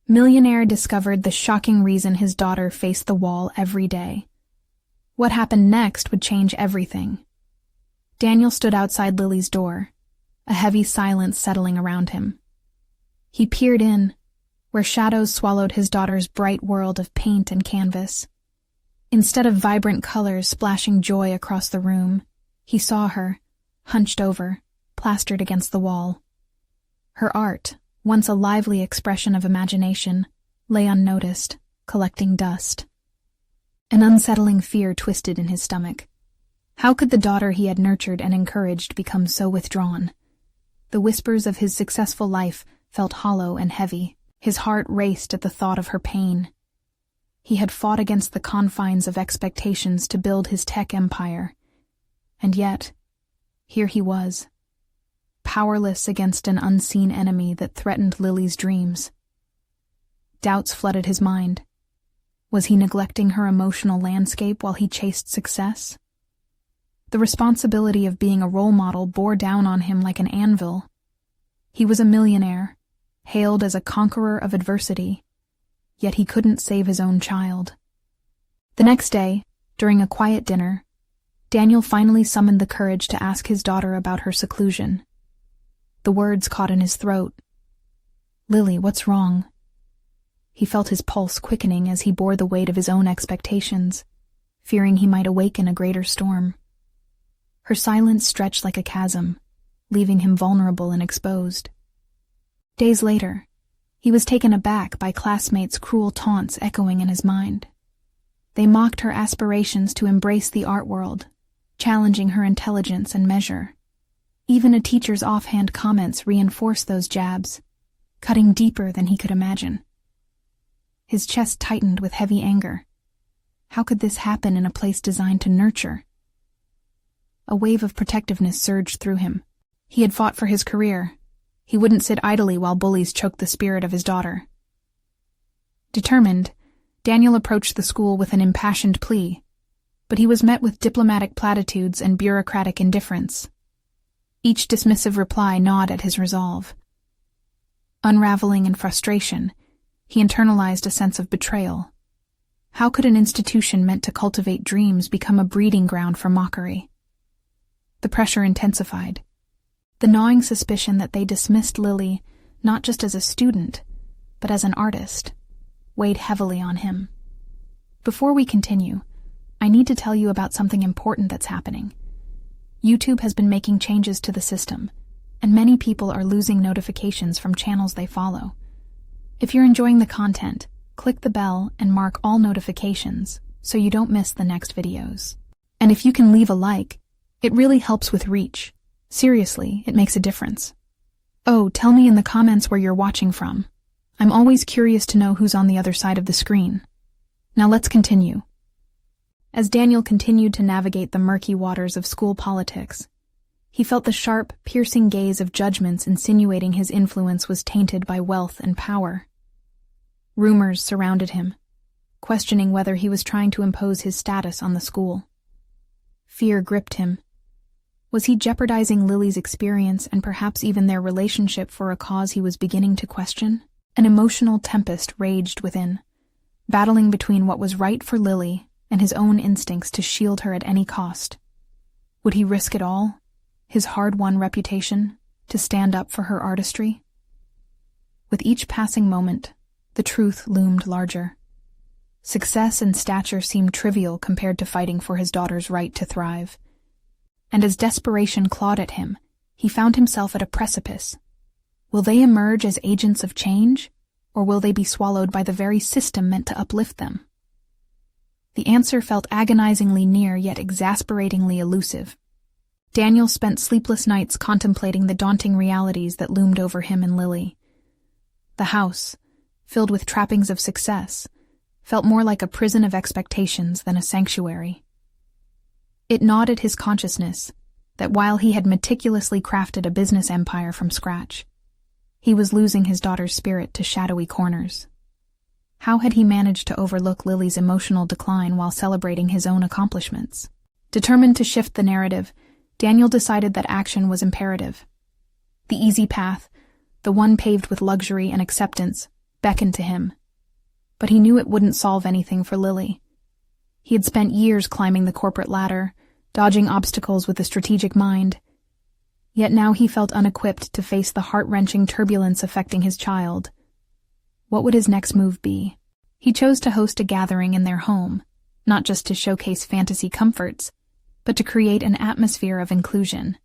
Millionaire discovered the shocking reason his daughter faced the wall every day. What happened next would change everything. Daniel stood outside Lily's door, a heavy silence settling around him. He peered in, where shadows swallowed his daughter's bright world of paint and canvas. Instead of vibrant colors splashing joy across the room, he saw her, hunched over, plastered against the wall. Her art, once a lively expression of imagination, lay unnoticed, collecting dust. An unsettling fear twisted in his stomach. How could the daughter he had nurtured and encouraged become so withdrawn? The whispers of his successful life felt hollow and heavy. His heart raced at the thought of her pain. He had fought against the confines of expectations to build his tech empire. And yet, here he was, powerless against an unseen enemy that threatened Lily's dreams. Doubts flooded his mind. Was he neglecting her emotional landscape while he chased success? The responsibility of being a role model bore down on him like an anvil. He was a millionaire, hailed as a conqueror of adversity, yet he couldn't save his own child. The next day, during a quiet dinner, Daniel finally summoned the courage to ask his daughter about her seclusion. The words caught in his throat. "Lily, what's wrong?" He felt his pulse quickening as he bore the weight of his own expectations, fearing he might awaken a greater storm. Her silence stretched like a chasm, leaving him vulnerable and exposed. Days later, he was taken aback by classmates' cruel taunts echoing in his mind. They mocked her aspirations to embrace the art world, challenging her intelligence and measure. Even a teacher's offhand comments reinforced those jabs, cutting deeper than he could imagine. His chest tightened with heavy anger. How could this happen in a place designed to nurture? A wave of protectiveness surged through him. He had fought for his career. He wouldn't sit idly while bullies choked the spirit of his daughter. Determined, Daniel approached the school with an impassioned plea, but he was met with diplomatic platitudes and bureaucratic indifference. Each dismissive reply gnawed at his resolve. Unraveling in frustration, he internalized a sense of betrayal. How could an institution meant to cultivate dreams become a breeding ground for mockery? The pressure intensified. The gnawing suspicion that they dismissed Lily not just as a student, but as an artist, weighed heavily on him. Before we continue, I need to tell you about something important that's happening. YouTube has been making changes to the system, and many people are losing notifications from channels they follow. If you're enjoying the content, click the bell and mark all notifications so you don't miss the next videos. And if you can leave a like, it really helps with reach. Seriously, it makes a difference. Oh, tell me in the comments where you're watching from. I'm always curious to know who's on the other side of the screen. Now let's continue. As Daniel continued to navigate the murky waters of school politics, he felt the sharp, piercing gaze of judgments insinuating his influence was tainted by wealth and power. Rumors surrounded him, questioning whether he was trying to impose his status on the school. Fear gripped him. Was he jeopardizing Lily's experience and perhaps even their relationship for a cause he was beginning to question? An emotional tempest raged within, battling between what was right for Lily and his own instincts to shield her at any cost. Would he risk it all, his hard-won reputation, to stand up for her artistry? With each passing moment, the truth loomed larger. Success and stature seemed trivial compared to fighting for his daughter's right to thrive. And as desperation clawed at him, he found himself at a precipice. Will they emerge as agents of change, or will they be swallowed by the very system meant to uplift them? The answer felt agonizingly near yet exasperatingly elusive. Daniel spent sleepless nights contemplating the daunting realities that loomed over him and Lily. The house, filled with trappings of success, felt more like a prison of expectations than a sanctuary. It gnawed at his consciousness that while he had meticulously crafted a business empire from scratch, he was losing his daughter's spirit to shadowy corners. How had he managed to overlook Lily's emotional decline while celebrating his own accomplishments? Determined to shift the narrative, Daniel decided that action was imperative. The easy path, the one paved with luxury and acceptance, beckoned to him. But he knew it wouldn't solve anything for Lily. He had spent years climbing the corporate ladder, dodging obstacles with a strategic mind. Yet now he felt unequipped to face the heart-wrenching turbulence affecting his child. What would his next move be? He chose to host a gathering in their home, not just to showcase fantasy comforts, but to create an atmosphere of inclusion.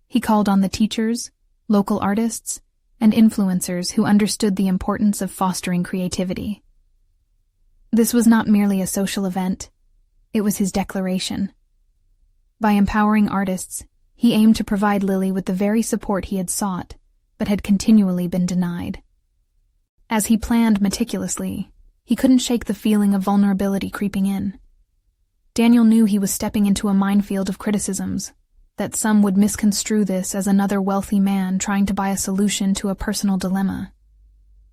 He called on the teachers, local artists, and influencers who understood the importance of fostering creativity. This was not merely a social event, it was his declaration. By empowering artists, he aimed to provide Lily with the very support he had sought, but had continually been denied. As he planned meticulously, he couldn't shake the feeling of vulnerability creeping in. Daniel knew he was stepping into a minefield of criticisms, that some would misconstrue this as another wealthy man trying to buy a solution to a personal dilemma.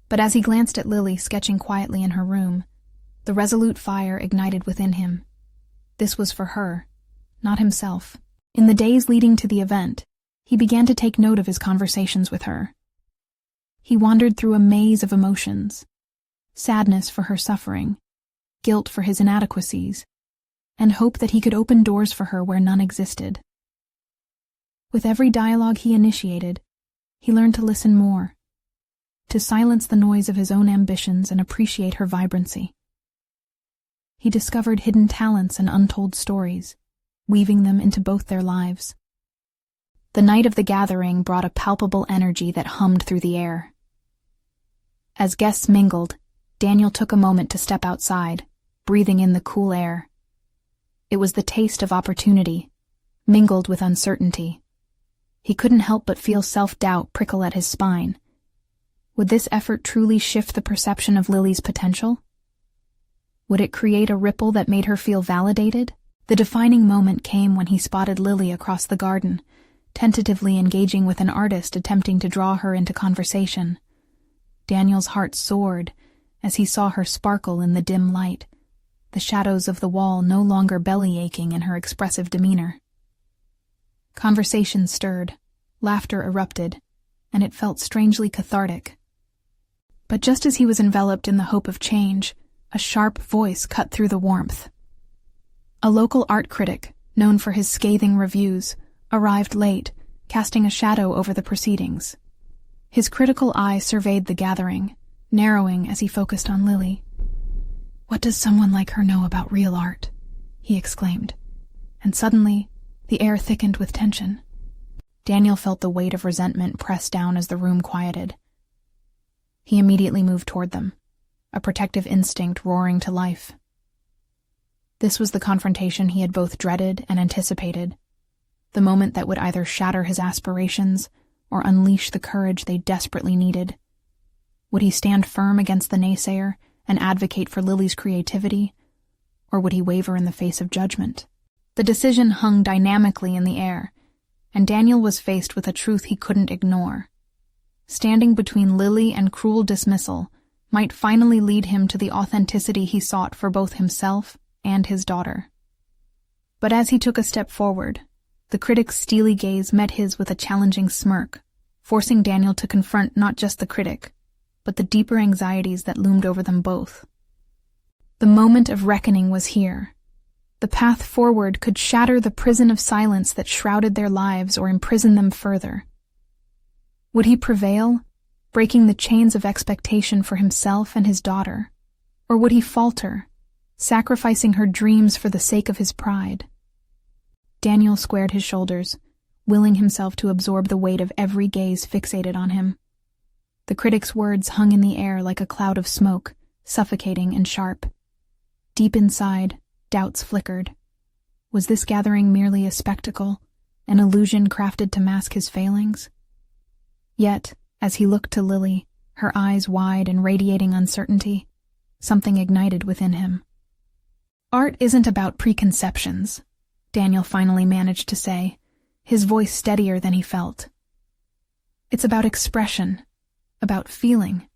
But as he glanced at Lily sketching quietly in her room, the resolute fire ignited within him. This was for her, not himself. In the days leading to the event, he began to take note of his conversations with her. He wandered through a maze of emotions: sadness for her suffering, guilt for his inadequacies, and hope that he could open doors for her where none existed. With every dialogue he initiated, he learned to listen more, to silence the noise of his own ambitions and appreciate her vibrancy. He discovered hidden talents and untold stories, weaving them into both their lives. The night of the gathering brought a palpable energy that hummed through the air. As guests mingled, Daniel took a moment to step outside, breathing in the cool air. It was the taste of opportunity, mingled with uncertainty. He couldn't help but feel self-doubt prickle at his spine. Would this effort truly shift the perception of Lily's potential? Would it create a ripple that made her feel validated? The defining moment came when he spotted Lily across the garden, tentatively engaging with an artist attempting to draw her into conversation. Daniel's heart soared as he saw her sparkle in the dim light, the shadows of the wall no longer belly-aching in her expressive demeanor. Conversation stirred, laughter erupted, and it felt strangely cathartic. But just as he was enveloped in the hope of change, a sharp voice cut through the warmth. A local art critic, known for his scathing reviews, arrived late, casting a shadow over the proceedings. His critical eye surveyed the gathering, narrowing as he focused on Lily. "What does someone like her know about real art?" he exclaimed, and suddenly, the air thickened with tension. Daniel felt the weight of resentment press down as the room quieted. He immediately moved toward them, a protective instinct roaring to life. This was the confrontation he had both dreaded and anticipated, the moment that would either shatter his aspirations or unleash the courage they desperately needed. Would he stand firm against the naysayer and advocate for Lily's creativity, or would he waver in the face of judgment? The decision hung dynamically in the air, and Daniel was faced with a truth he couldn't ignore. Standing between Lily and cruel dismissal might finally lead him to the authenticity he sought for both himself and his daughter. But as he took a step forward, the critic's steely gaze met his with a challenging smirk, forcing Daniel to confront not just the critic, but the deeper anxieties that loomed over them both. The moment of reckoning was here. The path forward could shatter the prison of silence that shrouded their lives or imprison them further. Would he prevail, breaking the chains of expectation for himself and his daughter? Or would he falter, sacrificing her dreams for the sake of his pride? Daniel squared his shoulders, willing himself to absorb the weight of every gaze fixated on him. The critic's words hung in the air like a cloud of smoke, suffocating and sharp. Deep inside, doubts flickered. Was this gathering merely a spectacle, an illusion crafted to mask his failings? Yet, as he looked to Lily, her eyes wide and radiating uncertainty, something ignited within him. "Art isn't about preconceptions," Daniel finally managed to say, his voice steadier than he felt. "It's about expression, about feeling,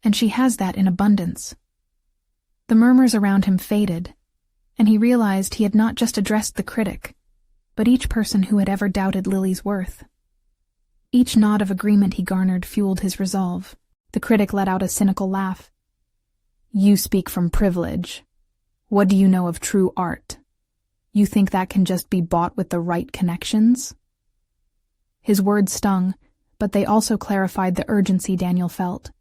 and she has that in abundance." The murmurs around him faded, and he realized he had not just addressed the critic, but each person who had ever doubted Lily's worth. Each nod of agreement he garnered fueled his resolve. The critic let out a cynical laugh. You speak from privilege. What do you know of true art? You think that can just be bought with the right connections? His words stung, but they also clarified the urgency Daniel felt.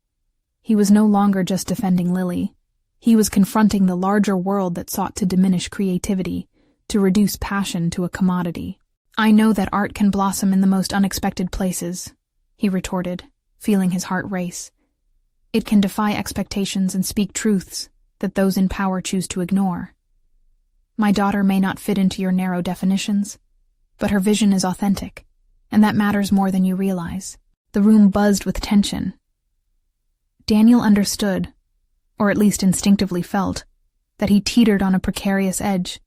He was no longer just defending Lily. He was confronting the larger world that sought to diminish creativity, to reduce passion to a commodity. I know that art can blossom in the most unexpected places, he retorted, feeling his heart race. It can defy expectations and speak truths that those in power choose to ignore. My daughter may not fit into your narrow definitions, but her vision is authentic, and that matters more than you realize. The room buzzed with tension. Daniel understood, or at least instinctively felt, that he teetered on a precarious edge.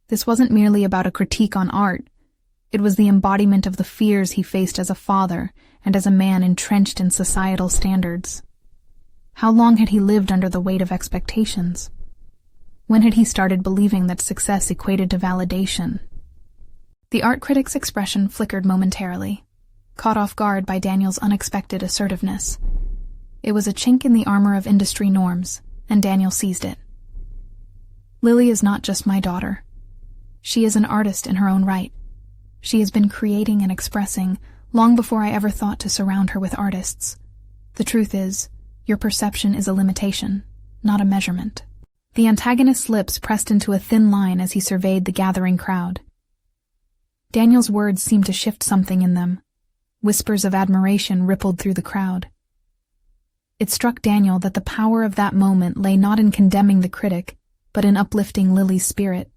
This wasn't merely about a critique on art. It was the embodiment of the fears he faced as a father and as a man entrenched in societal standards. How long had he lived under the weight of expectations? When had he started believing that success equated to validation? The art critic's expression flickered momentarily, caught off guard by Daniel's unexpected assertiveness. It was a chink in the armor of industry norms, and Daniel seized it. Lily is not just my daughter. She is an artist in her own right. She has been creating and expressing long before I ever thought to surround her with artists. The truth is, your perception is a limitation, not a measurement. The antagonist's lips pressed into a thin line as he surveyed the gathering crowd. Daniel's words seemed to shift something in them. Whispers of admiration rippled through the crowd. It struck Daniel that the power of that moment lay not in condemning the critic, but in uplifting Lily's spirit.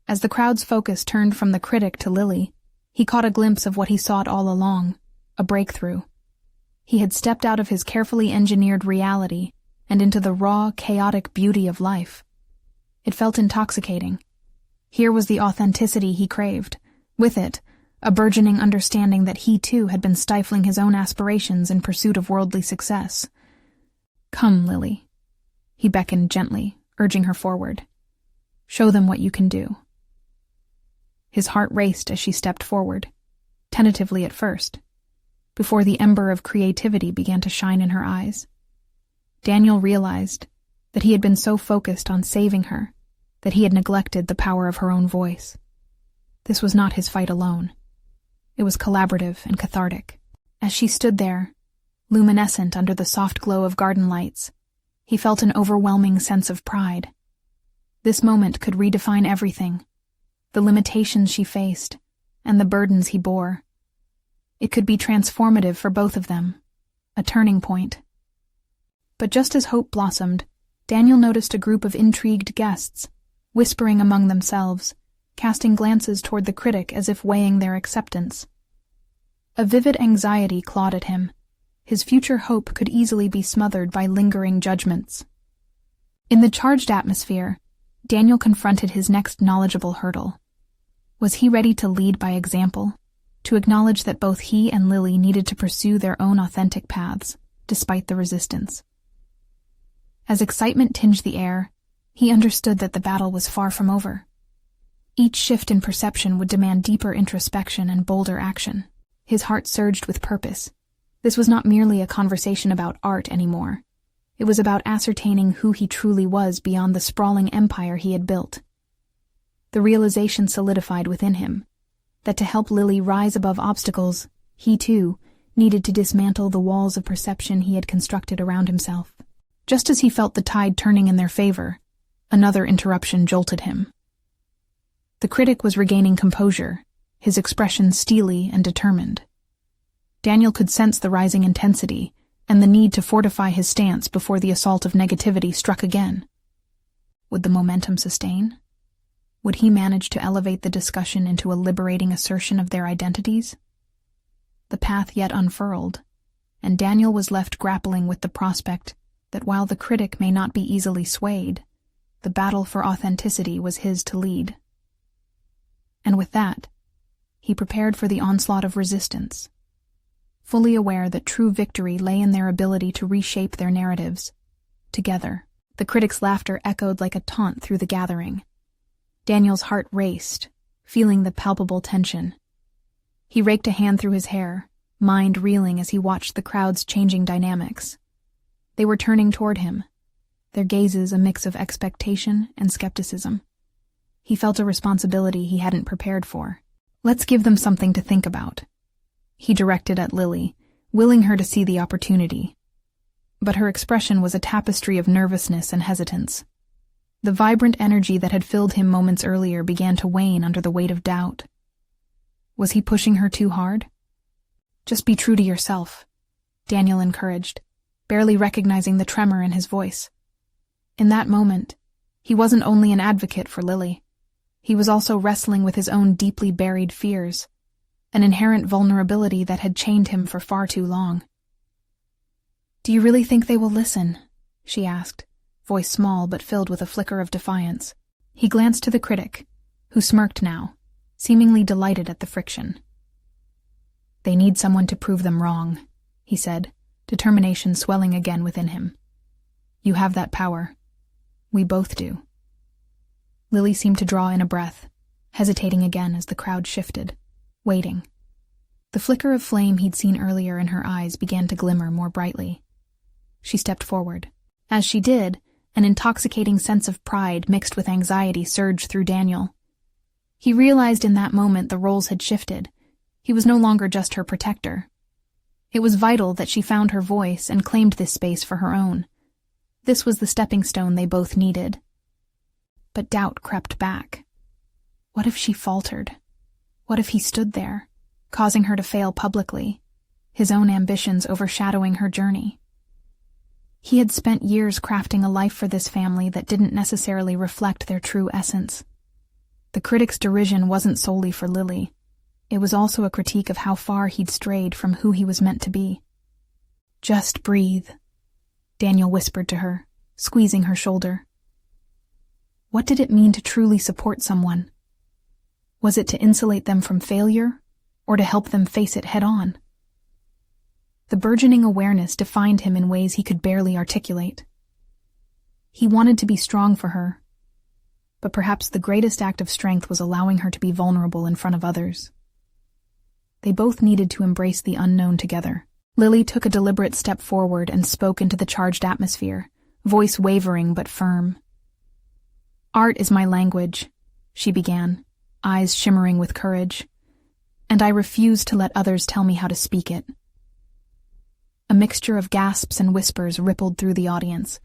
As the crowd's focus turned from the critic to Lily, he caught a glimpse of what he sought all along, a breakthrough. He had stepped out of his carefully engineered reality and into the raw, chaotic beauty of life. It felt intoxicating. Here was the authenticity he craved. With it, a burgeoning understanding that he too had been stifling his own aspirations in pursuit of worldly success. Come, Lily. He beckoned gently, urging her forward. Show them what you can do. His heart raced as she stepped forward, tentatively at first, before the ember of creativity began to shine in her eyes. Daniel realized that he had been so focused on saving her that he had neglected the power of her own voice. This was not his fight alone. It was collaborative and cathartic. As she stood there, luminescent under the soft glow of garden lights, he felt an overwhelming sense of pride. This moment could redefine everything, the limitations she faced, and the burdens he bore. It could be transformative for both of them, a turning point. But just as hope blossomed, Daniel noticed a group of intrigued guests, whispering among themselves, casting glances toward the critic as if weighing their acceptance. A vivid anxiety clawed at him. His future hope could easily be smothered by lingering judgments. In the charged atmosphere, Daniel confronted his next knowledgeable hurdle. Was he ready to lead by example, to acknowledge that both he and Lily needed to pursue their own authentic paths, despite the resistance? As excitement tinged the air, he understood that the battle was far from over. Each shift in perception would demand deeper introspection and bolder action. His heart surged with purpose. This was not merely a conversation about art anymore. It was about ascertaining who he truly was beyond the sprawling empire he had built. The realization solidified within him that to help Lily rise above obstacles, he too needed to dismantle the walls of perception he had constructed around himself. Just as he felt the tide turning in their favor, another interruption jolted him. The critic was regaining composure, his expression steely and determined. Daniel could sense the rising intensity and the need to fortify his stance before the assault of negativity struck again. Would the momentum sustain? Would he manage to elevate the discussion into a liberating assertion of their identities? The path yet unfurled, and Daniel was left grappling with the prospect that while the critic may not be easily swayed, the battle for authenticity was his to lead. And with that, he prepared for the onslaught of resistance, fully aware that true victory lay in their ability to reshape their narratives. Together, the critic's laughter echoed like a taunt through the gathering. Daniel's heart raced, feeling the palpable tension. He raked a hand through his hair, mind reeling as he watched the crowd's changing dynamics. They were turning toward him, their gazes a mix of expectation and skepticism. He felt a responsibility he hadn't prepared for. "Let's give them something to think about," he directed at Lily, willing her to see the opportunity. But her expression was a tapestry of nervousness and hesitance. The vibrant energy that had filled him moments earlier began to wane under the weight of doubt. Was he pushing her too hard? "Just be true to yourself," Daniel encouraged, barely recognizing the tremor in his voice. In that moment, he wasn't only an advocate for Lily. He was also wrestling with his own deeply buried fears, an inherent vulnerability that had chained him for far too long. "Do you really think they will listen?" she asked, voice small but filled with a flicker of defiance. He glanced to the critic, who smirked now, seemingly delighted at the friction. "They need someone to prove them wrong," he said, determination swelling again within him. "You have that power. We both do." Lily seemed to draw in a breath, hesitating again as the crowd shifted, waiting. The flicker of flame he'd seen earlier in her eyes began to glimmer more brightly. She stepped forward. As she did, an intoxicating sense of pride mixed with anxiety surged through Daniel. He realized in that moment the roles had shifted. He was no longer just her protector. It was vital that she found her voice and claimed this space for her own. This was the stepping stone they both needed. But doubt crept back. What if she faltered? What if he stood there, causing her to fail publicly, his own ambitions overshadowing her journey? He had spent years crafting a life for this family that didn't necessarily reflect their true essence. The critics' derision wasn't solely for Lily. It was also a critique of how far he'd strayed from who he was meant to be. "Just breathe," Daniel whispered to her, squeezing her shoulder. What did it mean to truly support someone? Was it to insulate them from failure, or to help them face it head-on? The burgeoning awareness defined him in ways he could barely articulate. He wanted to be strong for her, but perhaps the greatest act of strength was allowing her to be vulnerable in front of others. They both needed to embrace the unknown together. Lily took a deliberate step forward and spoke into the charged atmosphere, voice wavering but firm. "Art is my language," she began, eyes shimmering with courage, "and I refuse to let others tell me how to speak it." A mixture of gasps and whispers rippled through the audience.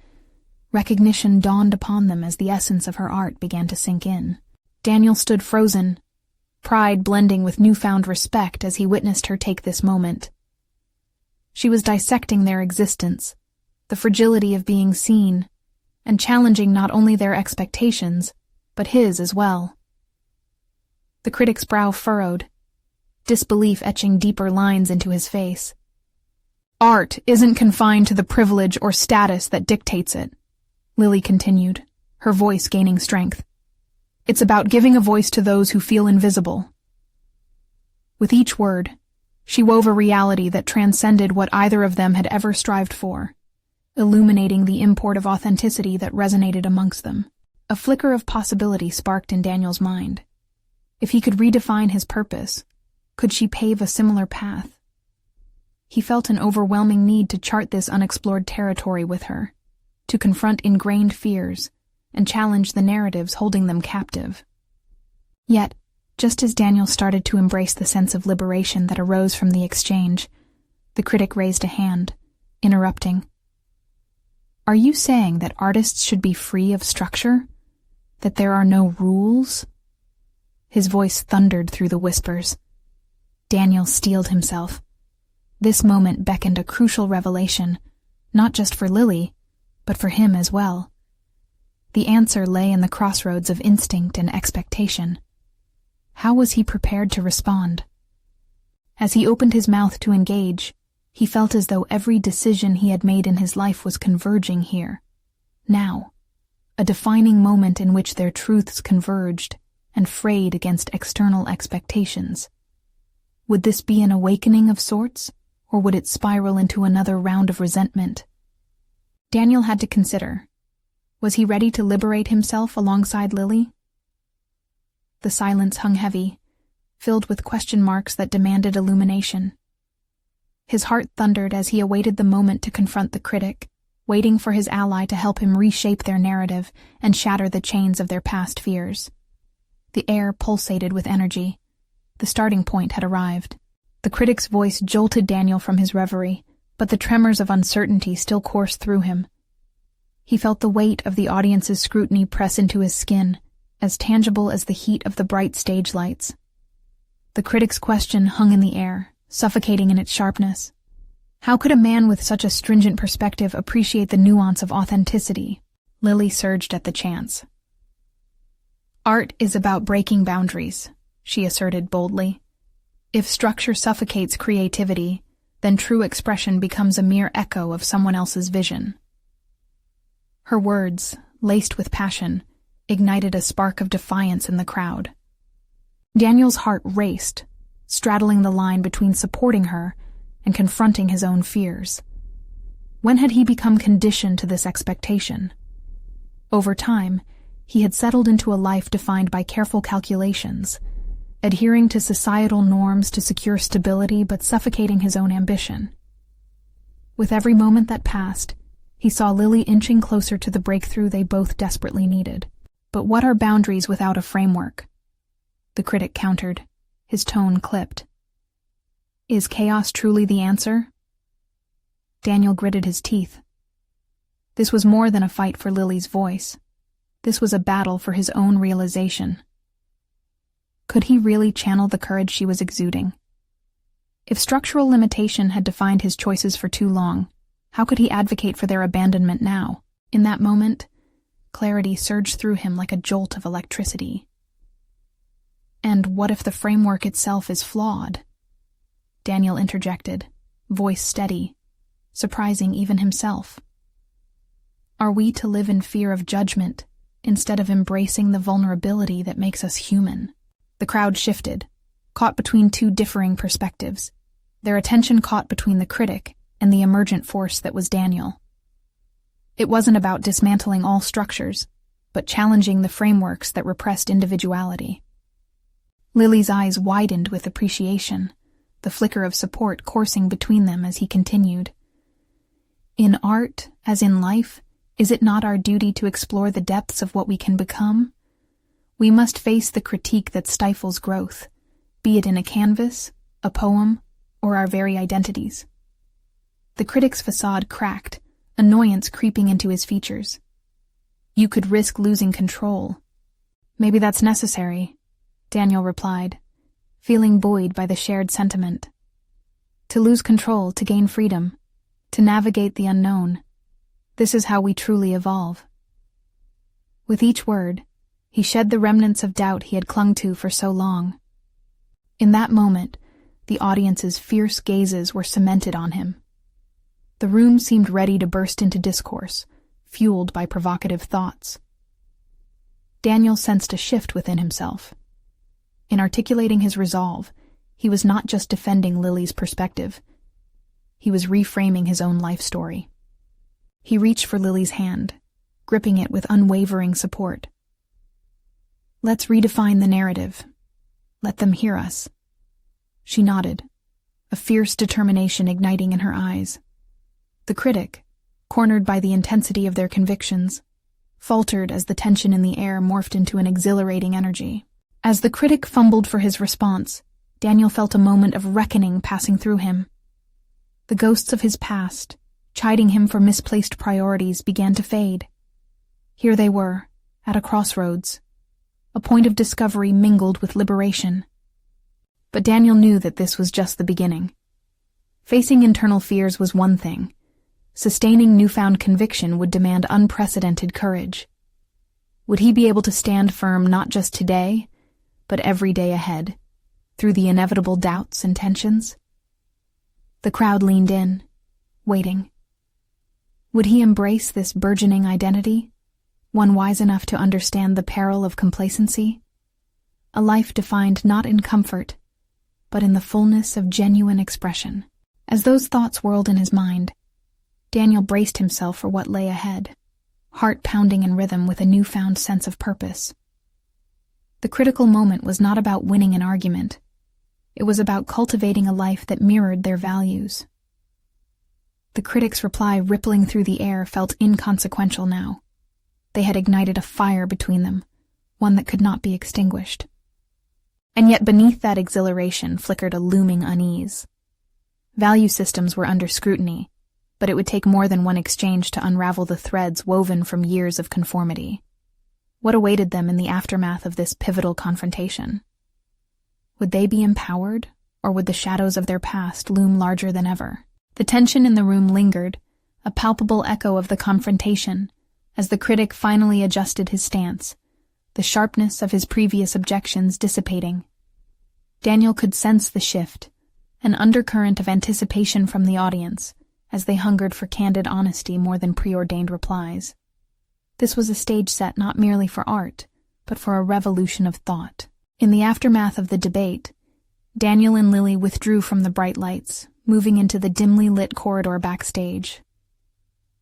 Recognition dawned upon them as the essence of her art began to sink in. Daniel stood frozen, pride blending with newfound respect as he witnessed her take this moment. She was dissecting their existence, the fragility of being seen, and challenging not only their expectations, but his as well. The critic's brow furrowed, disbelief etching deeper lines into his face. "Art isn't confined to the privilege or status that dictates it," Lily continued, her voice gaining strength. "It's about giving a voice to those who feel invisible." With each word, she wove a reality that transcended what either of them had ever strived for, illuminating the import of authenticity that resonated amongst them. A flicker of possibility sparked in Daniel's mind. If he could redefine his purpose, could she pave a similar path? He felt an overwhelming need to chart this unexplored territory with her, to confront ingrained fears and challenge the narratives holding them captive. Yet, just as Daniel started to embrace the sense of liberation that arose from the exchange, the critic raised a hand, interrupting. "Are you saying that artists should be free of structure? That there are no rules?" His voice thundered through the whispers. Daniel steeled himself. This moment beckoned a crucial revelation, not just for Lily, but for him as well. The answer lay in the crossroads of instinct and expectation. How was he prepared to respond? As he opened his mouth to engage, he felt as though every decision he had made in his life was converging here. Now, a defining moment in which their truths converged and frayed against external expectations. Would this be an awakening of sorts, or would it spiral into another round of resentment? Daniel had to consider. Was he ready to liberate himself alongside Lily? The silence hung heavy, filled with question marks that demanded illumination. His heart thundered as he awaited the moment to confront the critic, waiting for his ally to help him reshape their narrative and shatter the chains of their past fears. The air pulsated with energy. The starting point had arrived. The critic's voice jolted Daniel from his reverie, but the tremors of uncertainty still coursed through him. He felt the weight of the audience's scrutiny press into his skin, as tangible as the heat of the bright stage lights. The critic's question hung in the air, suffocating in its sharpness. How could a man with such a stringent perspective appreciate the nuance of authenticity? Lily surged at the chance. Art is about breaking boundaries, she asserted boldly. If structure suffocates creativity, then true expression becomes a mere echo of someone else's vision. Her words, laced with passion, ignited a spark of defiance in the crowd. Daniel's heart raced, straddling the line between supporting her and confronting his own fears. When had he become conditioned to this expectation? Over time, he had settled into a life defined by careful calculations, adhering to societal norms to secure stability but suffocating his own ambition. With every moment that passed, he saw Lily inching closer to the breakthrough they both desperately needed. But what are boundaries without a framework? The critic countered, his tone clipped. Is chaos truly the answer? Daniel gritted his teeth. This was more than a fight for Lily's voice. This was a battle for his own realization. Could he really channel the courage she was exuding? If structural limitation had defined his choices for too long, how could he advocate for their abandonment now? In that moment, clarity surged through him like a jolt of electricity. And what if the framework itself is flawed? Daniel interjected, voice steady, surprising even himself. Are we to live in fear of judgment instead of embracing the vulnerability that makes us human? The crowd shifted, caught between two differing perspectives, their attention caught between the critic and the emergent force that was Daniel. It wasn't about dismantling all structures, but challenging the frameworks that repressed individuality. Lily's eyes widened with appreciation, the flicker of support coursing between them as he continued. In art, as in life, is it not our duty to explore the depths of what we can become? We must face the critique that stifles growth, be it in a canvas, a poem, or our very identities. The critic's facade cracked, annoyance creeping into his features. You could risk losing control. Maybe that's necessary, Daniel replied, feeling buoyed by the shared sentiment. To lose control, to gain freedom, to navigate the unknown. This is how we truly evolve. With each word, he shed the remnants of doubt he had clung to for so long. In that moment, the audience's fierce gazes were cemented on him. The room seemed ready to burst into discourse, fueled by provocative thoughts. Daniel sensed a shift within himself. In articulating his resolve, he was not just defending Lily's perspective. He was reframing his own life story. He reached for Lily's hand, gripping it with unwavering support. Let's redefine the narrative. Let them hear us. She nodded, a fierce determination igniting in her eyes. The critic, cornered by the intensity of their convictions, faltered as the tension in the air morphed into an exhilarating energy. As the critic fumbled for his response, Daniel felt a moment of reckoning passing through him. The ghosts of his past, chiding him for misplaced priorities, began to fade. Here they were, at a crossroads, a point of discovery mingled with liberation. But Daniel knew that this was just the beginning. Facing internal fears was one thing. Sustaining newfound conviction would demand unprecedented courage. Would he be able to stand firm not just today, but every day ahead, through the inevitable doubts and tensions? The crowd leaned in, waiting. Would he embrace this burgeoning identity, one wise enough to understand the peril of complacency? A life defined not in comfort, but in the fullness of genuine expression. As those thoughts whirled in his mind, Daniel braced himself for what lay ahead, heart pounding in rhythm with a newfound sense of purpose. The critical moment was not about winning an argument. It was about cultivating a life that mirrored their values. The critic's reply rippling through the air felt inconsequential now. They had ignited a fire between them, one that could not be extinguished. And yet beneath that exhilaration flickered a looming unease. Value systems were under scrutiny, but it would take more than one exchange to unravel the threads woven from years of conformity. What awaited them in the aftermath of this pivotal confrontation? Would they be empowered, or would the shadows of their past loom larger than ever? The tension in the room lingered, a palpable echo of the confrontation, as the critic finally adjusted his stance, the sharpness of his previous objections dissipating. Daniel could sense the shift, an undercurrent of anticipation from the audience, as they hungered for candid honesty more than preordained replies. This was a stage set not merely for art, but for a revolution of thought. In the aftermath of the debate, Daniel and Lily withdrew from the bright lights, moving into the dimly lit corridor backstage.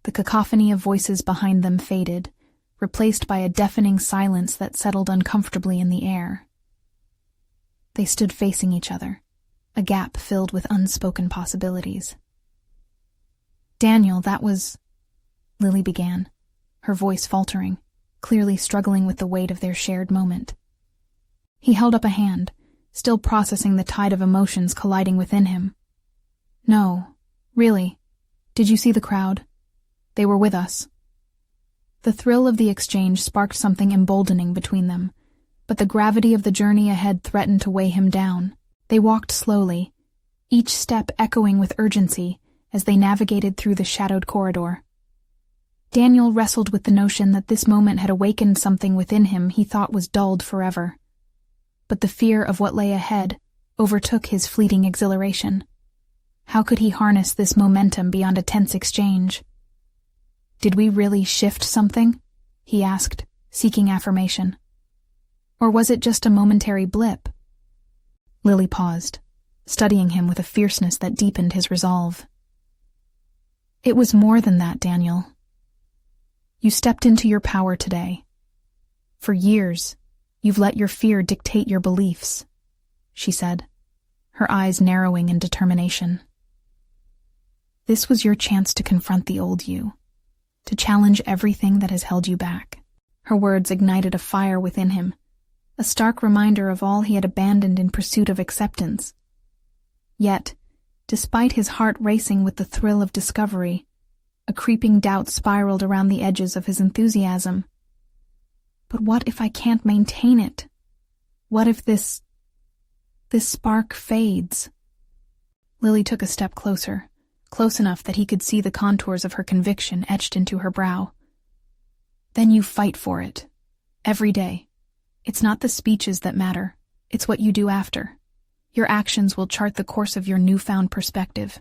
The cacophony of voices behind them faded, replaced by a deafening silence that settled uncomfortably in the air. They stood facing each other, a gap filled with unspoken possibilities. "Daniel, that was—" Lily began, her voice faltering, clearly struggling with the weight of their shared moment. He held up a hand, still processing the tide of emotions colliding within him. "No, really. Did you see the crowd? They were with us." The thrill of the exchange sparked something emboldening between them, but the gravity of the journey ahead threatened to weigh him down. They walked slowly, each step echoing with urgency as they navigated through the shadowed corridor. Daniel wrestled with the notion that this moment had awakened something within him he thought was dulled forever. But the fear of what lay ahead overtook his fleeting exhilaration. How could he harness this momentum beyond a tense exchange? "Did we really shift something?" he asked, seeking affirmation. "Or was it just a momentary blip?" Lily paused, studying him with a fierceness that deepened his resolve. "It was more than that, Daniel. You stepped into your power today. For years, you've let your fear dictate your beliefs," she said, her eyes narrowing in determination. "This was your chance to confront the old you, to challenge everything that has held you back." Her words ignited a fire within him, a stark reminder of all he had abandoned in pursuit of acceptance. Yet, despite his heart racing with the thrill of discovery, a creeping doubt spiraled around the edges of his enthusiasm. But what if I can't maintain it? What if this spark fades? Lily took a step closer, close enough that he could see the contours of her conviction etched into her brow. "Then you fight for it. Every day. It's not the speeches that matter. It's what you do after. Your actions will chart the course of your newfound perspective."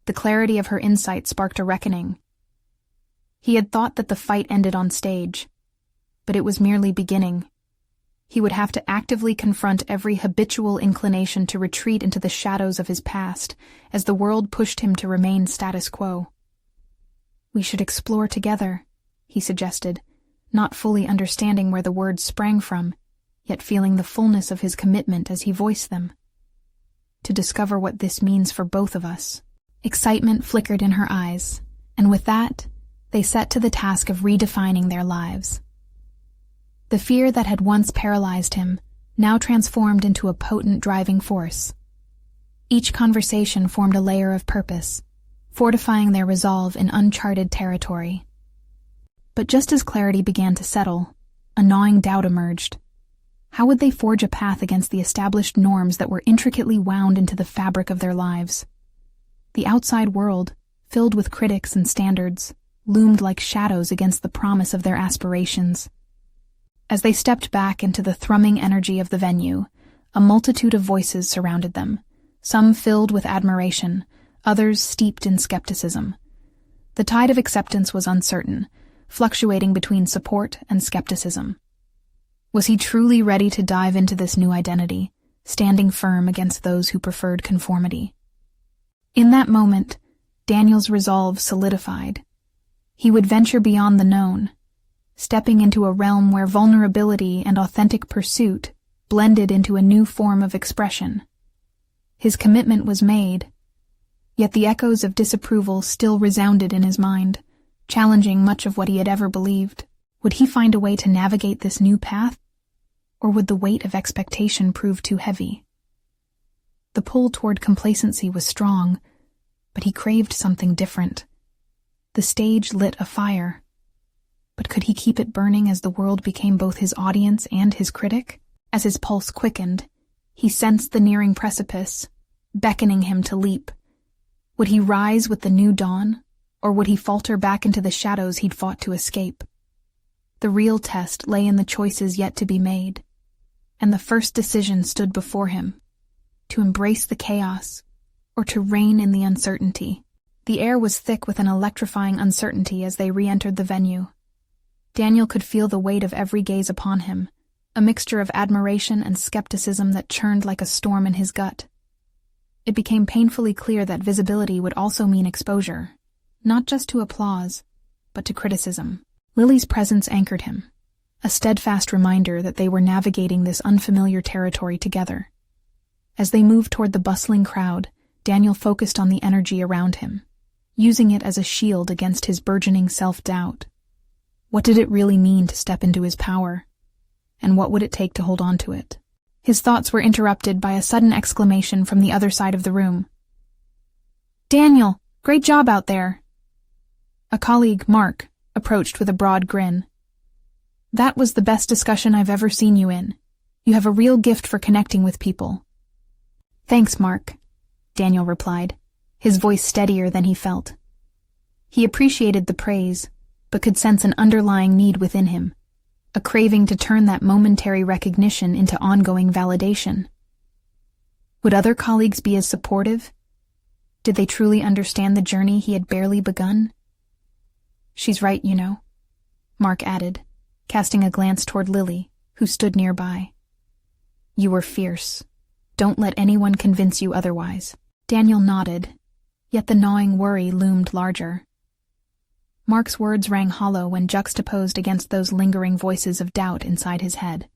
The clarity of her insight sparked a reckoning. He had thought that the fight ended on stage, but it was merely beginning. He would have to actively confront every habitual inclination to retreat into the shadows of his past as the world pushed him to remain status quo. "We should explore together," he suggested, not fully understanding where the words sprang from, yet feeling the fullness of his commitment as he voiced them. "To discover what this means for both of us." Excitement flickered in her eyes, and with that, they set to the task of redefining their lives. The fear that had once paralyzed him now transformed into a potent driving force. Each conversation formed a layer of purpose, fortifying their resolve in uncharted territory. But just as clarity began to settle, a gnawing doubt emerged. How would they forge a path against the established norms that were intricately wound into the fabric of their lives? The outside world, filled with critics and standards, loomed like shadows against the promise of their aspirations. As they stepped back into the thrumming energy of the venue, a multitude of voices surrounded them, some filled with admiration, others steeped in skepticism. The tide of acceptance was uncertain, fluctuating between support and skepticism. Was he truly ready to dive into this new identity, standing firm against those who preferred conformity? In that moment, Daniel's resolve solidified. He would venture beyond the known, stepping into a realm where vulnerability and authentic pursuit blended into a new form of expression. His commitment was made, Yet the echoes of disapproval still resounded in his mind, challenging much of what he had ever believed. Would he find a way to navigate this new path? Or would the weight of expectation prove too heavy? The pull toward complacency was strong, but he craved something different. The stage lit a fire, but could he keep it burning as the world became both his audience and his critic? As his pulse quickened, he sensed the nearing precipice, beckoning him to leap. Would he rise with the new dawn, or would he falter back into the shadows he'd fought to escape? The real test lay in the choices yet to be made, and the first decision stood before him: to embrace the chaos, or to reign in the uncertainty. The air was thick with an electrifying uncertainty as they re-entered the venue. Daniel could feel the weight of every gaze upon him, a mixture of admiration and skepticism that churned like a storm in his gut. It became painfully clear that visibility would also mean exposure, not just to applause, but to criticism. Lily's presence anchored him, a steadfast reminder that they were navigating this unfamiliar territory together. As they moved toward the bustling crowd, Daniel focused on the energy around him, using it as a shield against his burgeoning self-doubt. What did it really mean to step into his power? And what would it take to hold on to it? His thoughts were interrupted by a sudden exclamation from the other side of the room. "Daniel, great job out there!" A colleague, Mark, approached with a broad grin. "That was the best discussion I've ever seen you in. You have a real gift for connecting with people." "Thanks, Mark," Daniel replied, his voice steadier than he felt. He appreciated the praise, but could sense an underlying need within him, a craving to turn that momentary recognition into ongoing validation. Would other colleagues be as supportive? Did they truly understand the journey he had barely begun? "She's right, you know," Mark added, casting a glance toward Lily, who stood nearby. "You were fierce. Don't let anyone convince you otherwise." Daniel nodded, yet the gnawing worry loomed larger. Mark's words rang hollow when juxtaposed against those lingering voices of doubt inside his head.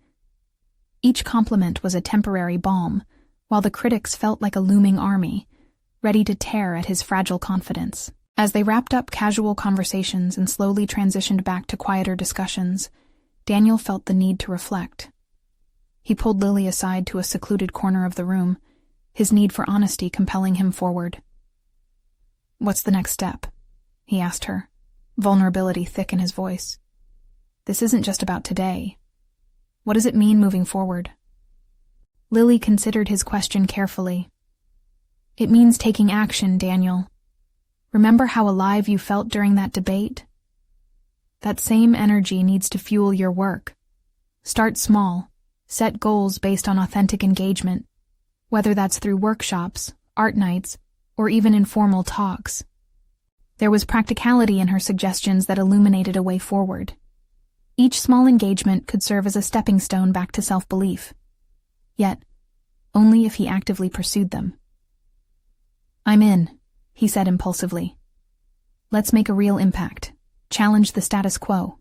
Each compliment was a temporary balm, while the critics felt like a looming army, ready to tear at his fragile confidence. As they wrapped up casual conversations and slowly transitioned back to quieter discussions, Daniel felt the need to reflect. He pulled Lily aside to a secluded corner of the room, his need for honesty compelling him forward. "What's the next step?" he asked her, vulnerability thick in his voice. "This isn't just about today. What does it mean moving forward?" Lily considered his question carefully. "It means taking action, Daniel. Remember how alive you felt during that debate? That same energy needs to fuel your work. Start small, set goals based on authentic engagement, whether that's through workshops, art nights, or even informal talks." There was practicality in her suggestions that illuminated a way forward. Each small engagement could serve as a stepping stone back to self-belief. Yet, only if he actively pursued them. "I'm in," he said impulsively. "Let's make a real impact. Challenge the status quo."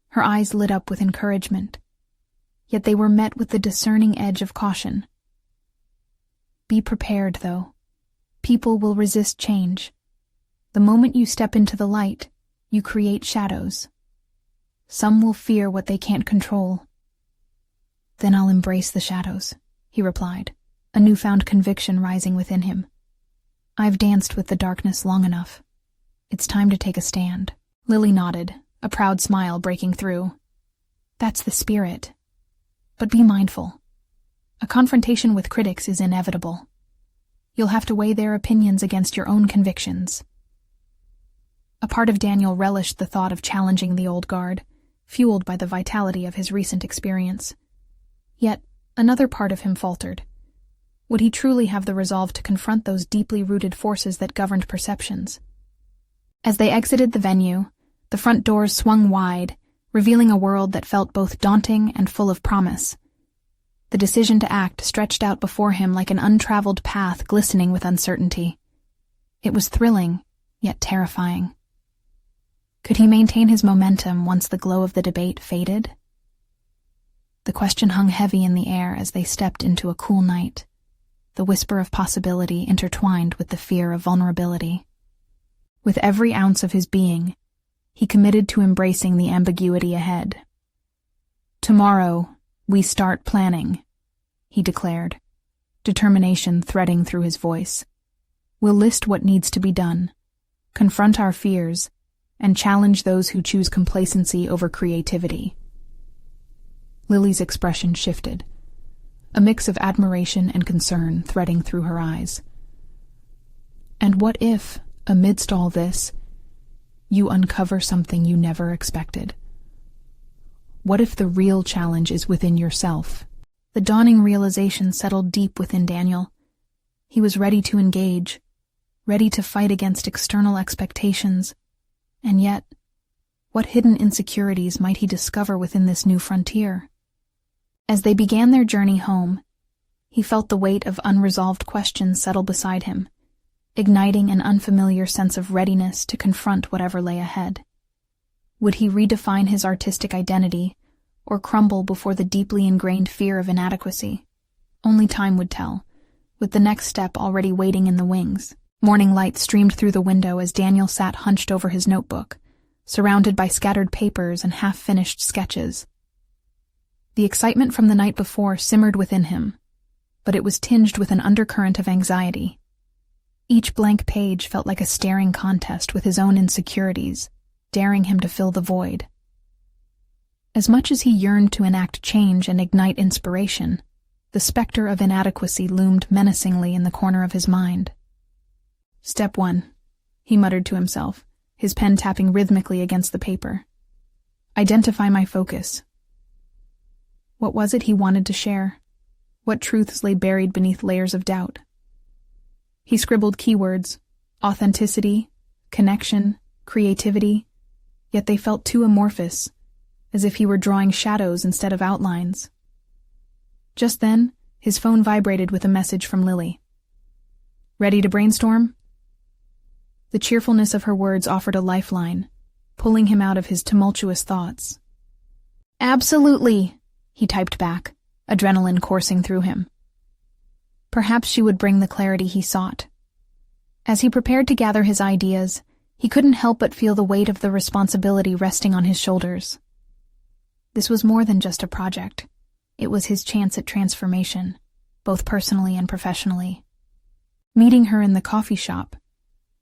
Her eyes lit up with encouragement, yet they were met with the discerning edge of caution. "Be prepared, though. People will resist change. The moment you step into the light, you create shadows. Some will fear what they can't control." "Then I'll embrace the shadows," he replied, a newfound conviction rising within him. "I've danced with the darkness long enough. It's time to take a stand." Lily nodded, a proud smile breaking through. "That's the spirit. But be mindful. A confrontation with critics is inevitable. You'll have to weigh their opinions against your own convictions." A part of Daniel relished the thought of challenging the old guard, fueled by the vitality of his recent experience. Yet, another part of him faltered. Would he truly have the resolve to confront those deeply rooted forces that governed perceptions? As they exited the venue, the front doors swung wide, revealing a world that felt both daunting and full of promise. The decision to act stretched out before him like an untraveled path glistening with uncertainty. It was thrilling, yet terrifying. Could he maintain his momentum once the glow of the debate faded? The question hung heavy in the air as they stepped into a cool night, the whisper of possibility intertwined with the fear of vulnerability. With every ounce of his being, he committed to embracing the ambiguity ahead. "Tomorrow, we start planning," he declared, determination threading through his voice. "We'll list what needs to be done, confront our fears, and challenge those who choose complacency over creativity." Lily's expression shifted, a mix of admiration and concern threading through her eyes. "And what if, amidst all this, you uncover something you never expected? What if the real challenge is within yourself?" The dawning realization settled deep within Daniel. He was ready to engage, ready to fight against external expectations, and yet, what hidden insecurities might he discover within this new frontier? As they began their journey home, he felt the weight of unresolved questions settle beside him, igniting an unfamiliar sense of readiness to confront whatever lay ahead. Would he redefine his artistic identity, or crumble before the deeply ingrained fear of inadequacy? Only time would tell, with the next step already waiting in the wings. Morning light streamed through the window as Daniel sat hunched over his notebook, surrounded by scattered papers and half-finished sketches. The excitement from the night before simmered within him, but it was tinged with an undercurrent of anxiety. Each blank page felt like a staring contest with his own insecurities, daring him to fill the void. As much as he yearned to enact change and ignite inspiration, the specter of inadequacy loomed menacingly in the corner of his mind. "Step 1, he muttered to himself, his pen tapping rhythmically against the paper. "Identify my focus." What was it he wanted to share? What truths lay buried beneath layers of doubt? He scribbled keywords: authenticity, connection, creativity, yet they felt too amorphous, as if he were drawing shadows instead of outlines. Just then, his phone vibrated with a message from Lily. "Ready to brainstorm?" The cheerfulness of her words offered a lifeline, pulling him out of his tumultuous thoughts. "Absolutely," he typed back, adrenaline coursing through him. Perhaps she would bring the clarity he sought. As he prepared to gather his ideas, he couldn't help but feel the weight of the responsibility resting on his shoulders. This was more than just a project. It was his chance at transformation, both personally and professionally. Meeting her in the coffee shop,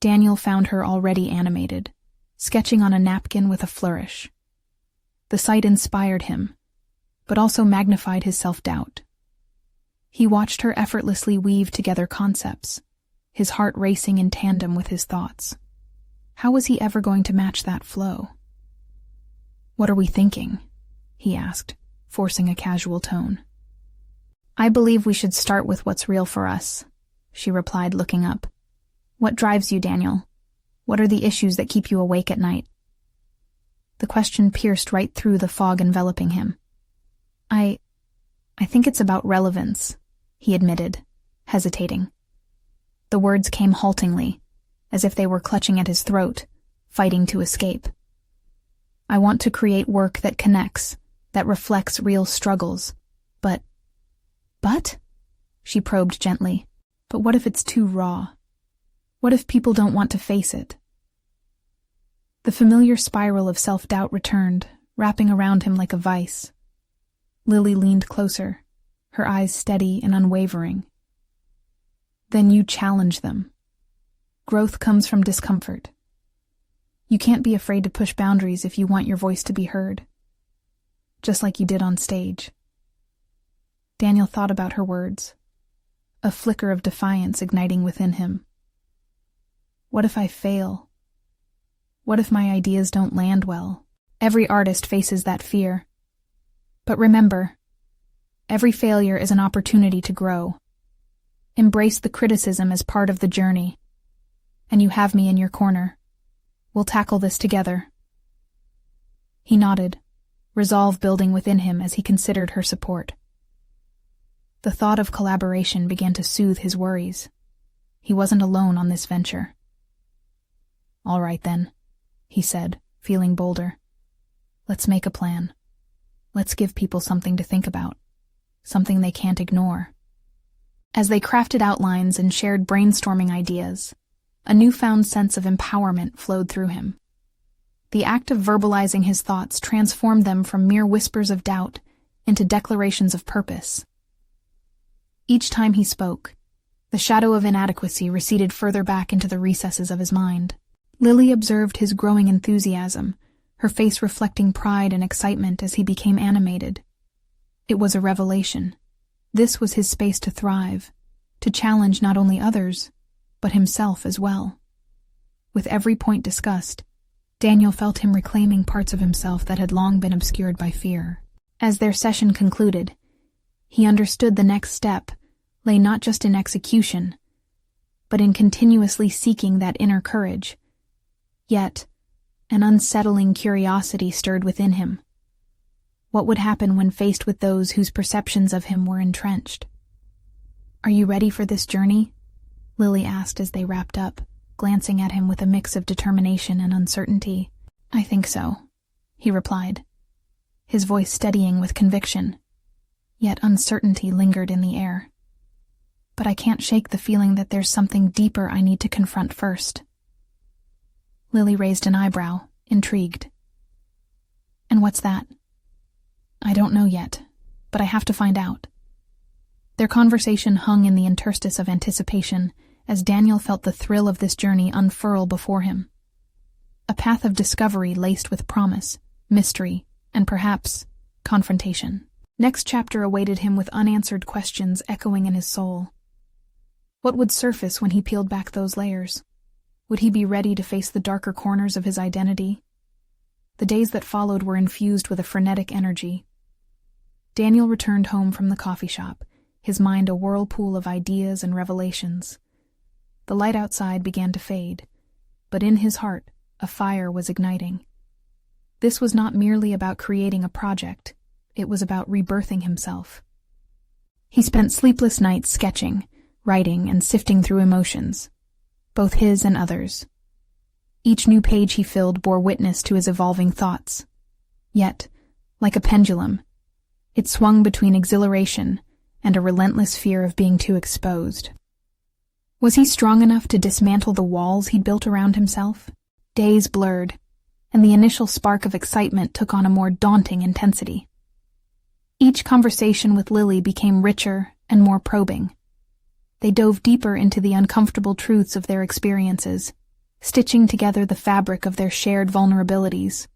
Daniel found her already animated, sketching on a napkin with a flourish. The sight inspired him, but also magnified his self-doubt. He watched her effortlessly weave together concepts, his heart racing in tandem with his thoughts. How was he ever going to match that flow? "What are we thinking?" he asked, forcing a casual tone. "I believe we should start with what's real for us," she replied, looking up. "What drives you, Daniel? What are the issues that keep you awake at night?" The question pierced right through the fog enveloping him. I think it's about relevance," he admitted, hesitating. The words came haltingly, as if they were clutching at his throat, fighting to escape. "I want to create work that connects, that reflects real struggles, but..." "But?" she probed gently. "But what if it's too raw? What if people don't want to face it?" The familiar spiral of self-doubt returned, wrapping around him like a vice. Lily leaned closer, her eyes steady and unwavering. "Then you challenge them. Growth comes from discomfort. You can't be afraid to push boundaries if you want your voice to be heard. Just like you did on stage." Daniel thought about her words, a flicker of defiance igniting within him. What if I fail? What if my ideas don't land well? Every artist faces that fear. But remember, every failure is an opportunity to grow. Embrace the criticism as part of the journey. And you have me in your corner. We'll tackle this together. He nodded, resolve building within him as he considered her support. The thought of collaboration began to soothe his worries. He wasn't alone on this venture. "All right then," he said, feeling bolder. "Let's make a plan. Let's give people something to think about, something they can't ignore." As they crafted outlines and shared brainstorming ideas, a newfound sense of empowerment flowed through him. The act of verbalizing his thoughts transformed them from mere whispers of doubt into declarations of purpose. Each time he spoke, the shadow of inadequacy receded further back into the recesses of his mind. Lily observed his growing enthusiasm, her face reflecting pride and excitement as he became animated. It was a revelation. This was his space to thrive, to challenge not only others, but himself as well. With every point discussed, Daniel felt him reclaiming parts of himself that had long been obscured by fear. As their session concluded, he understood the next step lay not just in execution, but in continuously seeking that inner courage. Yet, an unsettling curiosity stirred within him. What would happen when faced with those whose perceptions of him were entrenched? "Are you ready for this journey?" Lily asked as they wrapped up, glancing at him with a mix of determination and uncertainty. "I think so," he replied, his voice steadying with conviction. Yet uncertainty lingered in the air. "But I can't shake the feeling that there's something deeper I need to confront first." Lily raised an eyebrow, intrigued. "And what's that?" "I don't know yet, but I have to find out." Their conversation hung in the interstice of anticipation as Daniel felt the thrill of this journey unfurl before him. A path of discovery laced with promise, mystery, and perhaps confrontation. Next chapter awaited him with unanswered questions echoing in his soul. What would surface when he peeled back those layers? Would he be ready to face the darker corners of his identity? The days that followed were infused with a frenetic energy. Daniel returned home from the coffee shop, his mind a whirlpool of ideas and revelations. The light outside began to fade, but in his heart a fire was igniting. This was not merely about creating a project, it was about rebirthing himself. He spent sleepless nights sketching, writing, and sifting through emotions, both his and others. Each new page he filled bore witness to his evolving thoughts. Yet, like a pendulum, it swung between exhilaration and a relentless fear of being too exposed. Was he strong enough to dismantle the walls he'd built around himself? Days blurred, and the initial spark of excitement took on a more daunting intensity. Each conversation with Lily became richer and more probing. They dove deeper into the uncomfortable truths of their experiences, stitching together the fabric of their shared vulnerabilities.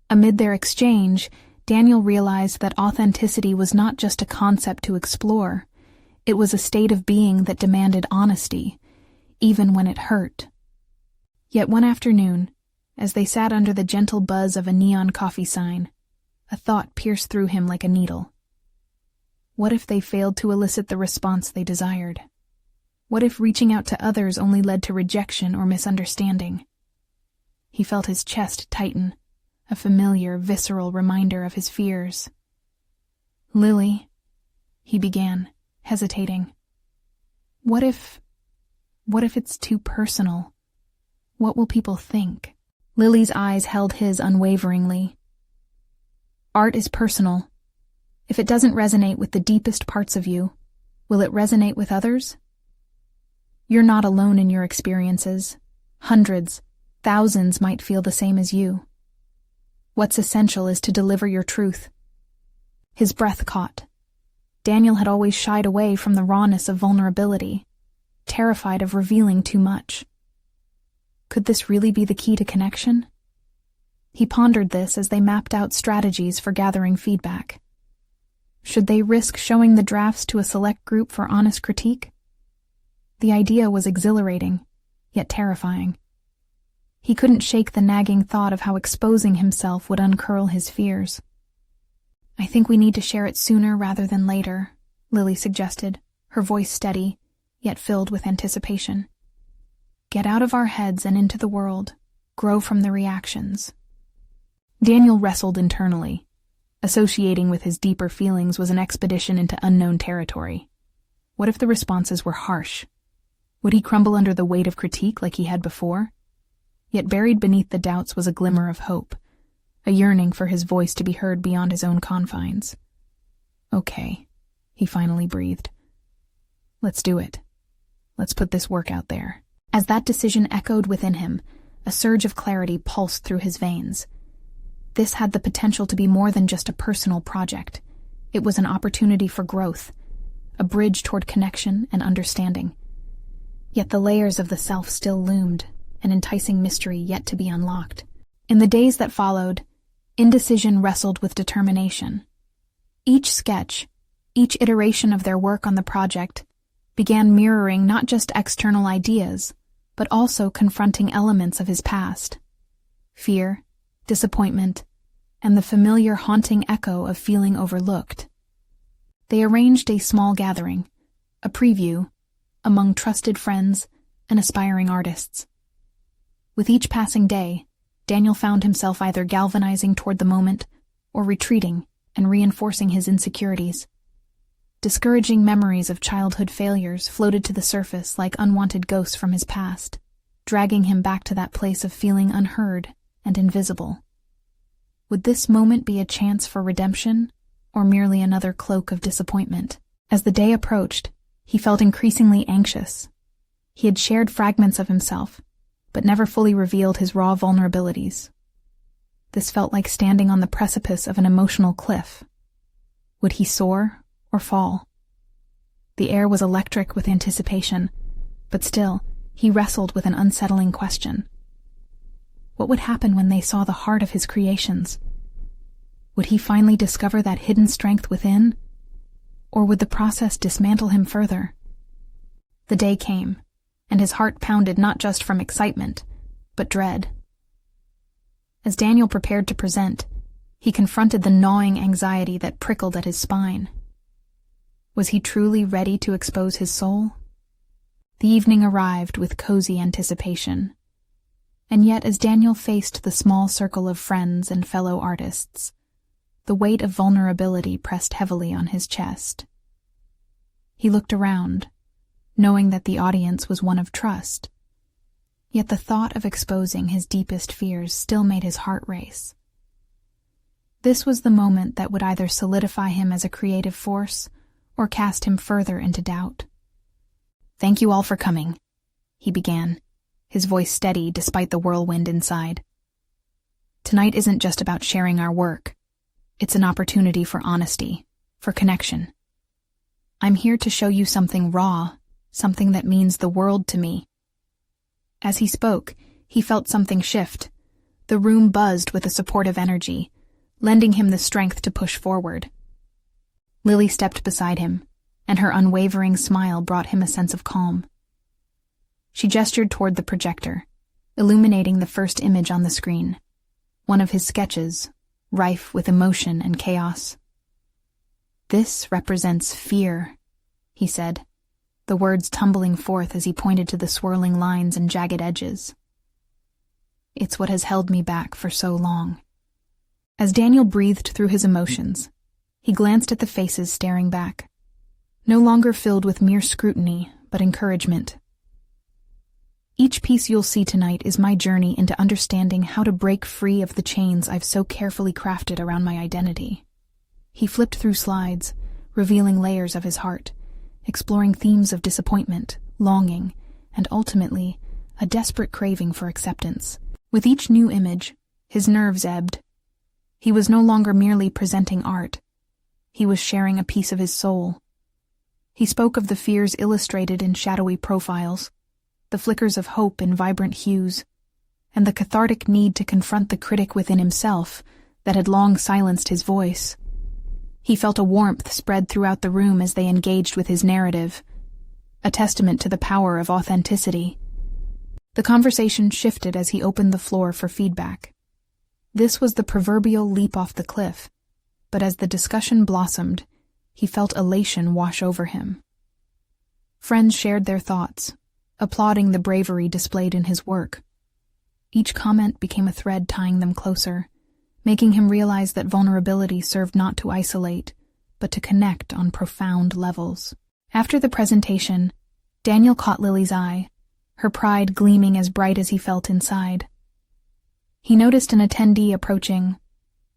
Amid their exchange, Daniel realized that authenticity was not just a concept to explore, it was a state of being that demanded honesty, even when it hurt. Yet one afternoon, as they sat under the gentle buzz of a neon coffee sign, a thought pierced through him like a needle. What if they failed to elicit the response they desired? What if reaching out to others only led to rejection or misunderstanding? He felt his chest tighten, a familiar, visceral reminder of his fears. "Lily," he began, hesitating. What if it's too personal? What will people think?" Lily's eyes held his unwaveringly. "Art is personal. If it doesn't resonate with the deepest parts of you, will it resonate with others? You're not alone in your experiences. Hundreds, thousands might feel the same as you. What's essential is to deliver your truth." His breath caught. Daniel had always shied away from the rawness of vulnerability, terrified of revealing too much. Could this really be the key to connection? He pondered this as they mapped out strategies for gathering feedback. Should they risk showing the drafts to a select group for honest critique? The idea was exhilarating, yet terrifying. He couldn't shake the nagging thought of how exposing himself would uncurl his fears. "I think we need to share it sooner rather than later," Lily suggested, her voice steady, yet filled with anticipation. "Get out of our heads and into the world, grow from the reactions." Daniel wrestled internally. Associating with his deeper feelings was an expedition into unknown territory. What if the responses were harsh? Would he crumble under the weight of critique like he had before? Yet buried beneath the doubts was a glimmer of hope, a yearning for his voice to be heard beyond his own confines. "Okay," he finally breathed. Let's do it. Let's put this work out there. As that decision echoed within him, a surge of clarity pulsed through his veins. This had the potential to be more than just a personal project. It was an opportunity for growth, a bridge toward connection and understanding. Yet the layers of the self still loomed, an enticing mystery yet to be unlocked. In the days that followed, indecision wrestled with determination. Each sketch, each iteration of their work on the project, began mirroring not just external ideas, but also confronting elements of his past. Fear, disappointment, and the familiar haunting echo of feeling overlooked. They arranged a small gathering, a preview, among trusted friends and aspiring artists. With each passing day, Daniel found himself either galvanizing toward the moment or retreating and reinforcing his insecurities. Discouraging memories of childhood failures floated to the surface like unwanted ghosts from his past, dragging him back to that place of feeling unheard and invisible. Would this moment be a chance for redemption, or merely another cloak of disappointment? As the day approached, he felt increasingly anxious. He had shared fragments of himself, but never fully revealed his raw vulnerabilities. This felt like standing on the precipice of an emotional cliff. Would he soar or fall? The air was electric with anticipation, but still, he wrestled with an unsettling question. What would happen when they saw the heart of his creations? Would he finally discover that hidden strength within? Or would the process dismantle him further? The day came, and his heart pounded not just from excitement, but dread. As Daniel prepared to present, he confronted the gnawing anxiety that prickled at his spine. Was he truly ready to expose his soul? The evening arrived with cozy anticipation. And yet, as Daniel faced the small circle of friends and fellow artists, the weight of vulnerability pressed heavily on his chest. He looked around, knowing that the audience was one of trust. Yet the thought of exposing his deepest fears still made his heart race. This was the moment that would either solidify him as a creative force or cast him further into doubt. "Thank you all for coming," he began, his voice steady despite the whirlwind inside. "Tonight isn't just about sharing our work. It's an opportunity for honesty, for connection. I'm here to show you something raw, something that means the world to me." As he spoke, he felt something shift. The room buzzed with a supportive energy, lending him the strength to push forward. Lily stepped beside him, and her unwavering smile brought him a sense of calm. She gestured toward the projector, illuminating the first image on the screen, one of his sketches, rife with emotion and chaos. "This represents fear," he said, the words tumbling forth as he pointed to the swirling lines and jagged edges. "It's what has held me back for so long." As Daniel breathed through his emotions, he glanced at the faces staring back, no longer filled with mere scrutiny, but encouragement. "Each piece you'll see tonight is my journey into understanding how to break free of the chains I've so carefully crafted around my identity." He flipped through slides, revealing layers of his heart, exploring themes of disappointment, longing, and ultimately, a desperate craving for acceptance. With each new image, his nerves ebbed. He was no longer merely presenting art. He was sharing a piece of his soul. He spoke of the fears illustrated in shadowy profiles, the flickers of hope in vibrant hues, and the cathartic need to confront the critic within himself that had long silenced his voice. He felt a warmth spread throughout the room as they engaged with his narrative, a testament to the power of authenticity. The conversation shifted as he opened the floor for feedback. This was the proverbial leap off the cliff, but as the discussion blossomed, he felt elation wash over him. Friends shared their thoughts, applauding the bravery displayed in his work. Each comment became a thread tying them closer, making him realize that vulnerability served not to isolate, but to connect on profound levels. After the presentation, Daniel caught Lily's eye, her pride gleaming as bright as he felt inside. He noticed an attendee approaching,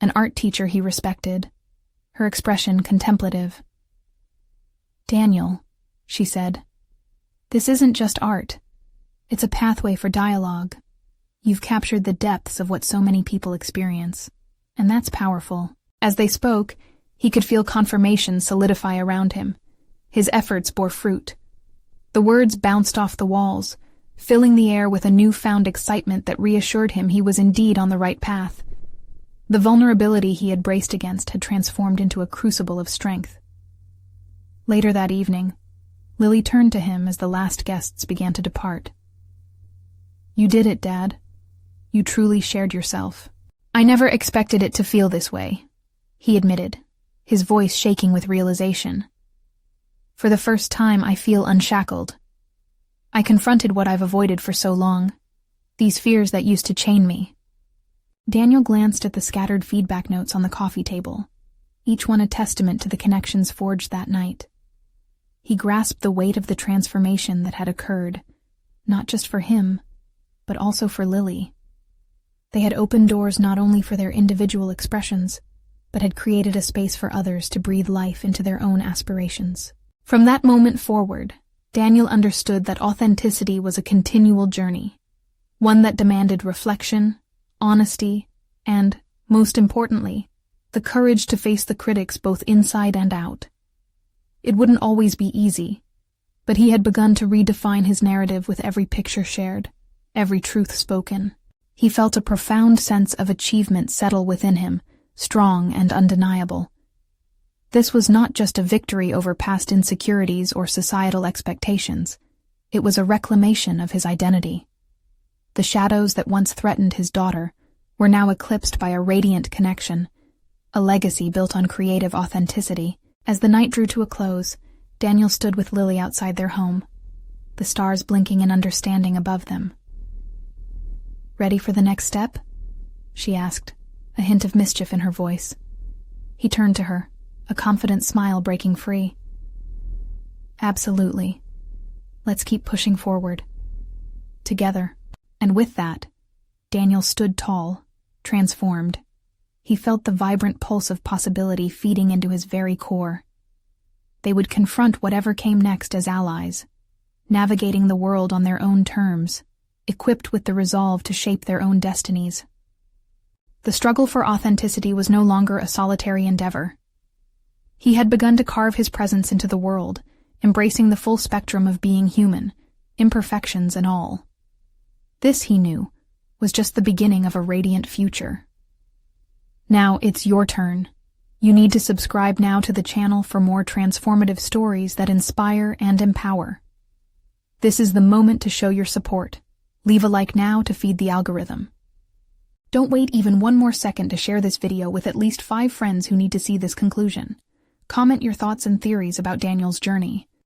an art teacher he respected, her expression contemplative. "Daniel," she said. "This isn't just art. It's a pathway for dialogue. You've captured the depths of what so many people experience, and that's powerful." As they spoke, he could feel confirmation solidify around him. His efforts bore fruit. The words bounced off the walls, filling the air with a newfound excitement that reassured him he was indeed on the right path. The vulnerability he had braced against had transformed into a crucible of strength. Later that evening, Lily turned to him as the last guests began to depart. "You did it, Dad. You truly shared yourself." "I never expected it to feel this way," he admitted, his voice shaking with realization. "For the first time, I feel unshackled. I confronted what I've avoided for so long, these fears that used to chain me." Daniel glanced at the scattered feedback notes on the coffee table, each one a testament to the connections forged that night. He grasped the weight of the transformation that had occurred, not just for him, but also for Lily. They had opened doors not only for their individual expressions, but had created a space for others to breathe life into their own aspirations. From that moment forward, Daniel understood that authenticity was a continual journey, one that demanded reflection, honesty, and, most importantly, the courage to face the critics both inside and out. It wouldn't always be easy, but he had begun to redefine his narrative with every picture shared, every truth spoken. He felt a profound sense of achievement settle within him, strong and undeniable. This was not just a victory over past insecurities or societal expectations. It was a reclamation of his identity. The shadows that once threatened his daughter were now eclipsed by a radiant connection, a legacy built on creative authenticity. As the night drew to a close, Daniel stood with Lily outside their home, the stars blinking in understanding above them. "Ready for the next step?" she asked, a hint of mischief in her voice. He turned to her, a confident smile breaking free. "Absolutely. Let's keep pushing forward. Together." And with that, Daniel stood tall, transformed. He felt the vibrant pulse of possibility feeding into his very core. They would confront whatever came next as allies, navigating the world on their own terms, equipped with the resolve to shape their own destinies. The struggle for authenticity was no longer a solitary endeavor. He had begun to carve his presence into the world, embracing the full spectrum of being human, imperfections and all. This, he knew, was just the beginning of a radiant future. Now it's your turn. You need to subscribe now to the channel for more transformative stories that inspire and empower. This is the moment to show your support. Leave a like now to feed the algorithm. Don't wait even one more second to share this video with at least 5 friends who need to see this conclusion. Comment your thoughts and theories about Daniel's journey.